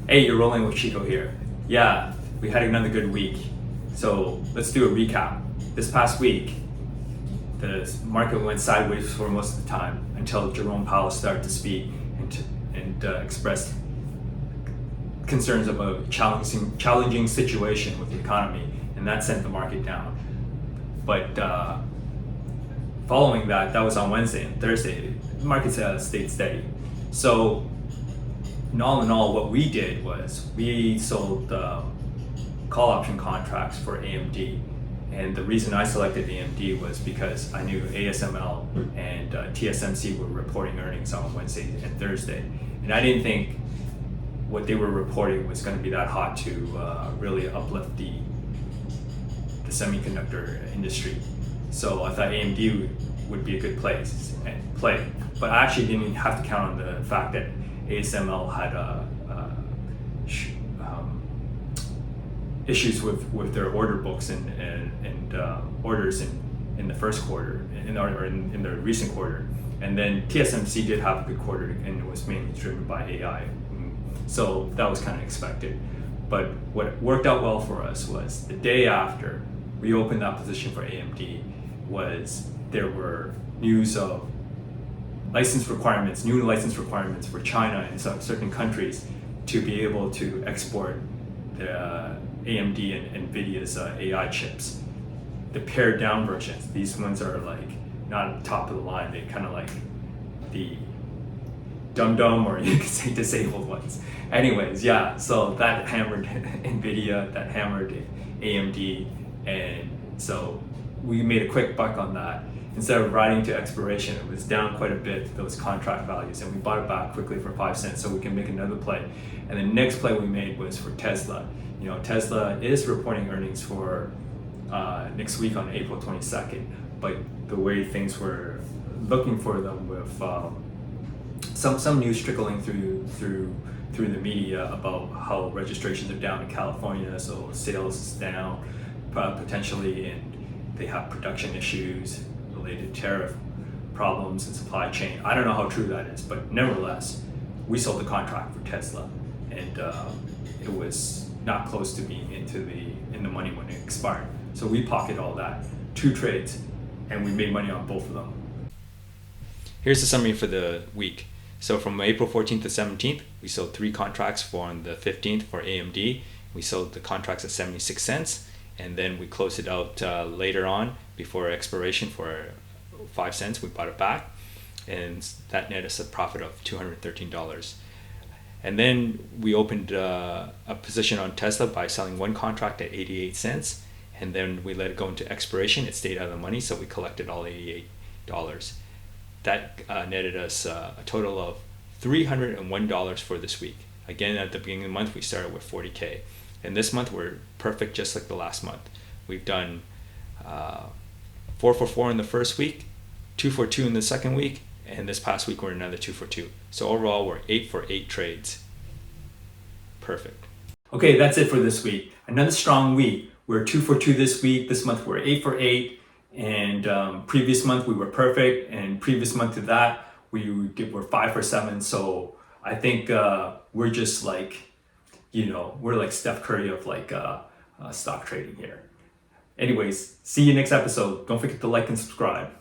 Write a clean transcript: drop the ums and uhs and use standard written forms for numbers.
Hey, you're rolling with Chico here. Yeah, we had another good week. So let's do a recap. This past week, the market went sideways for most of the time until Jerome Powell started to speak and expressed concerns of a challenging situation with the economy, and that sent the market down. But following that was on Wednesday and Thursday. The markets stayed steady. So in all, what we did was we sold call option contracts for AMD. And the reason I selected AMD was because I knew ASML and TSMC were reporting earnings on Wednesday and Thursday. And I didn't think what they were reporting was going to be that hot to really uplift the semiconductor industry. So I thought AMD would be a good play. But I actually didn't have to count on the fact that ASML had issues with their order books and orders in the first quarter, in the recent quarter. And then TSMC did have a good quarter, and it was mainly driven by AI. So that was kind of expected. But what worked out well for us was the day after we opened that position for AMD was there were news of new license requirements for China and some certain countries to be able to export the AMD and NVIDIA's AI chips. The pared down versions, these ones are like not top of the line, they kind of like the dumb or you could say disabled ones. Anyways, yeah, so that hammered NVIDIA, that hammered AMD, and so we made a quick buck on that. Instead of riding to expiration, it was down quite a bit, those contract values, and we bought it back quickly for 5 cents so we can make another play. And the next play we made was for Tesla. You know, Tesla is reporting earnings for next week on April 22nd, but the way things were looking for them with some news trickling through the media about how registrations are down in California, so sales is down potentially, and they have production issues related to tariff problems and supply chain. I don't know how true that is, but nevertheless, we sold the contract for Tesla, and it was not close to being in the money when it expired. So we pocketed all that, 2 trades, and we made money on both of them. Here's the summary for the week. So from April 14th to 17th, we sold 3 contracts on the 15th for AMD. We sold the contracts at 76 cents, and then we closed it out later on before expiration for 5 cents. We bought it back, and that netted us a profit of $213. And then we opened a position on Tesla by selling 1 contract at 88 cents, and then we let it go into expiration. It stayed out of the money, so we collected all $88. That netted us a total of $301 for this week. Again, at the beginning of the month, we started with 40K. And this month, we're perfect just like the last month. We've done 4 for 4 in the first week, 2 for 2 in the second week, and this past week, we're another 2 for 2. So overall, we're 8 for 8 trades. Perfect. Okay, that's it for this week. Another strong week. We're 2 for 2 this week. This month, we're 8 for 8. And previous month we were perfect, and previous month to that we were 5 for 7. So I think we're just like, we're like Steph Curry of like stock trading here. Anyways, see you next episode. Don't forget to like and subscribe.